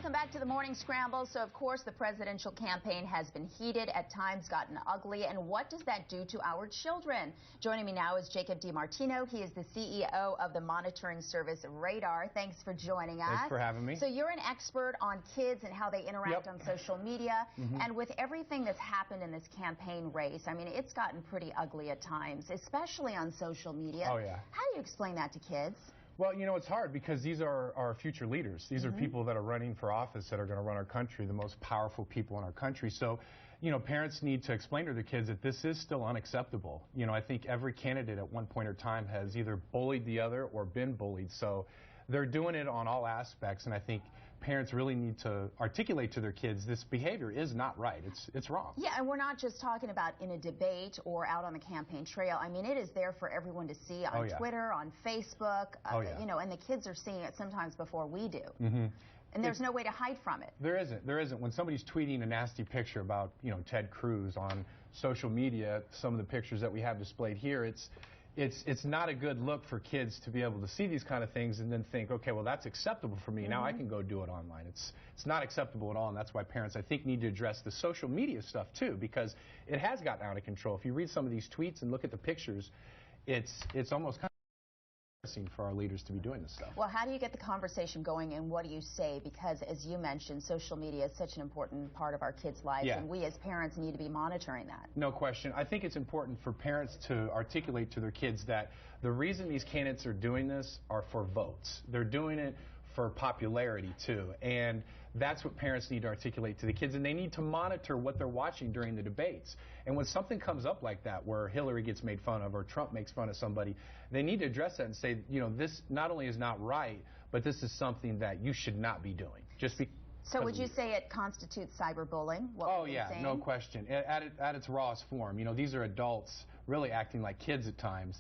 Welcome back to the Morning Scramble. So, of course, the presidential campaign has been heated, at times gotten ugly. And what does that do to our children? Joining me now is Jacob DiMartino. He is the CEO of the monitoring service Raadr. Thanks for joining us. Thanks for having me. So you're an expert on kids and how they interact on social media. And with everything that's happened in this campaign race, I mean, it's gotten pretty ugly at times, especially on social media. Oh, yeah. How do you explain that to kids? Well, you know, it's hard because these are our future leaders. These are people that are running for office that are going to run our country, the most powerful people in our country. So, you know, parents need to explain to their kids that this is still unacceptable. You know, I think every candidate at one point or time has either bullied the other or been bullied. So they're doing it on all aspects, and I think parents really need to articulate to their kids this behavior is not right. It's wrong. Yeah, and we're not just talking about in a debate or out on the campaign trail. I mean, it is there for everyone to see on Twitter, on Facebook, you know, and the kids are seeing it sometimes before we do. And there's no way to hide from it. There isn't. There isn't. When somebody's tweeting a nasty picture about, you know, Ted Cruz on social media, some of the pictures that we have displayed here, it's not a good look for kids to be able to see these kind of things and then think, okay, well, that's acceptable for me. Now I can go do it online. It's not acceptable at all, and that's why parents, I think, need to address the social media stuff, too, because it has gotten out of control. If you read some of these tweets and look at the pictures, it's almost kind of for our leaders to be doing this stuff. Well, how do you get the conversation going, and what do you say? Because, as you mentioned, social media is such an important part of our kids' lives, and we as parents need to be monitoring that. No question. I think it's important for parents to articulate to their kids that the reason these candidates are doing this are for votes. They're doing it for popularity, too, and that's what parents need to articulate to the kids, and they need to monitor what they're watching during the debates. And when something comes up like that, where Hillary gets made fun of or Trump makes fun of somebody, they need to address that and say, you know, this not only is not right, but this is something that you should not be doing. So would you say it constitutes cyberbullying? Oh, yeah, no question. At its rawest form. You know, these are adults really acting like kids at times.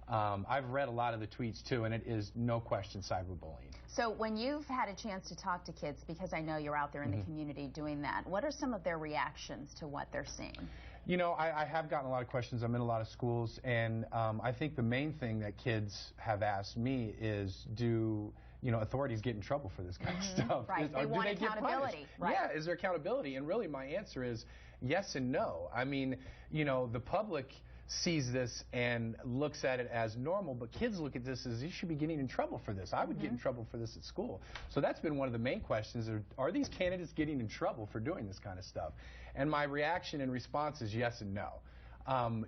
I've read a lot of the tweets, too, and it is no question cyberbullying. So when you've had a chance to talk to kids, because I know you're out there in the community doing that, what are some of their reactions to what they're seeing? You know, I have gotten a lot of questions. I'm in a lot of schools, and I think the main thing that kids have asked me is, do authorities get in trouble for this kind of stuff? Right, they want accountability. Right. Yeah, is there accountability? And really my answer is yes and no. I mean, you know, the public sees this and looks at it as normal, but kids look at this as, you should be getting in trouble for this. I would get in trouble for this at school. So that's been one of the main questions. Are these candidates getting in trouble for doing this kind of stuff? And my reaction and response is yes and no.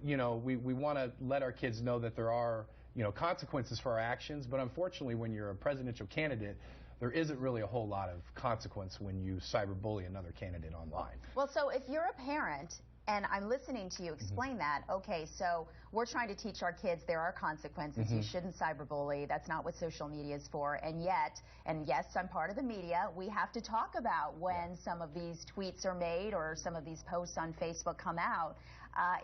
You know, we want to let our kids know that there are, you know, consequences for our actions, but unfortunately when you're a presidential candidate, there isn't really a whole lot of consequence when you cyberbully another candidate online. Well, so if you're a parent and I'm listening to you explain that, okay, so we're trying to teach our kids there are consequences. You shouldn't cyberbully. That's not what social media is for. And yet, and yes, I'm part of the media, we have to talk about when some of these tweets are made or some of these posts on Facebook come out.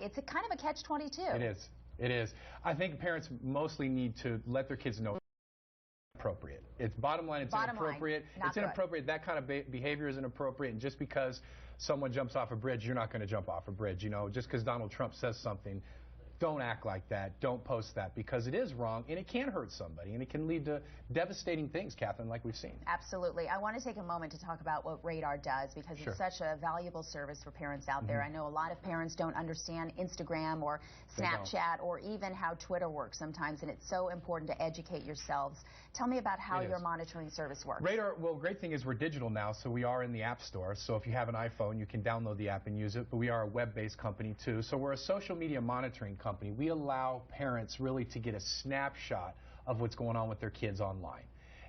It's a kind of a catch-22. It is. It is. I think parents mostly need to let their kids know appropriate. It's bottom line, it's inappropriate. It's inappropriate. That kind of behavior is inappropriate, and just because someone jumps off a bridge, you're not going to jump off a bridge. You know, just because Donald Trump says something, don't act like that. Don't post that, because it is wrong and it can hurt somebody and it can lead to devastating things, Catherine, like we've seen. Absolutely. I want to take a moment to talk about what Raadr does, because it's such a valuable service for parents out there. I know a lot of parents don't understand Instagram or Snapchat or even how Twitter works sometimes, and it's so important to educate yourselves. Tell me about how your monitoring service works. Raadr, well, great thing is we're digital now, so we are in the App Store. So if you have an iPhone, you can download the app and use it, but we are a web-based company too. So we're a social media monitoring company. We allow parents really to get a snapshot of what's going on with their kids online.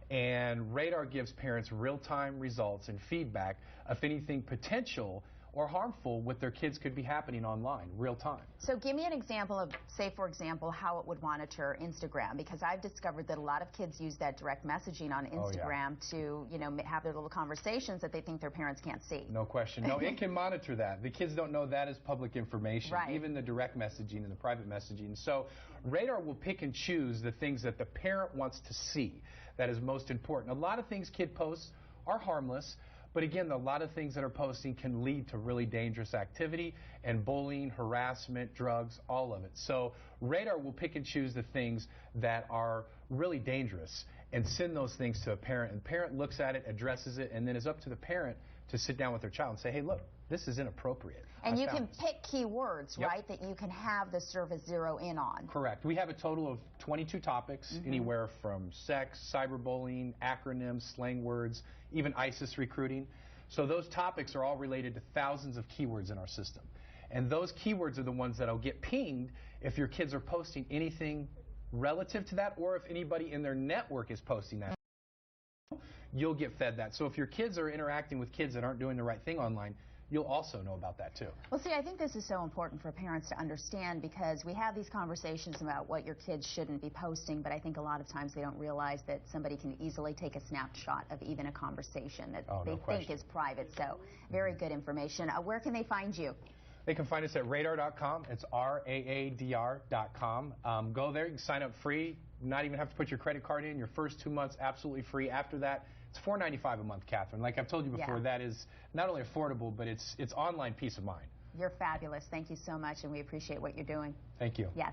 And Raadr gives parents real-time results and feedback of anything potential or harmful with their kids could be happening online, real time. So give me an example of, say, for example, how it would monitor Instagram, because I've discovered that a lot of kids use that direct messaging on Instagram to, you know, have their little conversations that they think their parents can't see. No question. No, it can monitor that. The kids don't know that is public information, even the direct messaging and the private messaging. So Raadr will pick and choose the things that the parent wants to see that is most important. A lot of things kid posts are harmless, but again, a lot of things that are posting can lead to really dangerous activity and bullying, harassment, drugs, all of it. So Raadr will pick and choose the things that are really dangerous. and send those things to a parent. And the parent looks at it, addresses it, and then it's up to the parent to sit down with their child and say, hey, look, this is inappropriate. And you can pick keywords, right, that you can have the service zero in on. Correct. We have a total of 22 topics, anywhere from sex, cyberbullying, acronyms, slang words, even ISIS recruiting. So those topics are all related to thousands of keywords in our system. And those keywords are the ones that will get pinged if your kids are posting anything relative to that, or if anybody in their network is posting that. You'll get fed that. So if your kids are interacting with kids that aren't doing the right thing online, you'll also know about that too. Well, see, I think this is so important for parents to understand, because we have these conversations about what your kids shouldn't be posting, but I think a lot of times they don't realize that somebody can easily take a snapshot of even a conversation that they think is private. So very good information. Where can they find you? They can find us at Raadr.com. It's RAADR.com. Go there. You can sign up free. Not even have to put your credit card in. Your first 2 months absolutely free. After that, it's $4.95 a month, Catherine. Like I've told you before, that is not only affordable, but it's online peace of mind. You're fabulous. Thank you so much, and we appreciate what you're doing. Thank you. Yeah.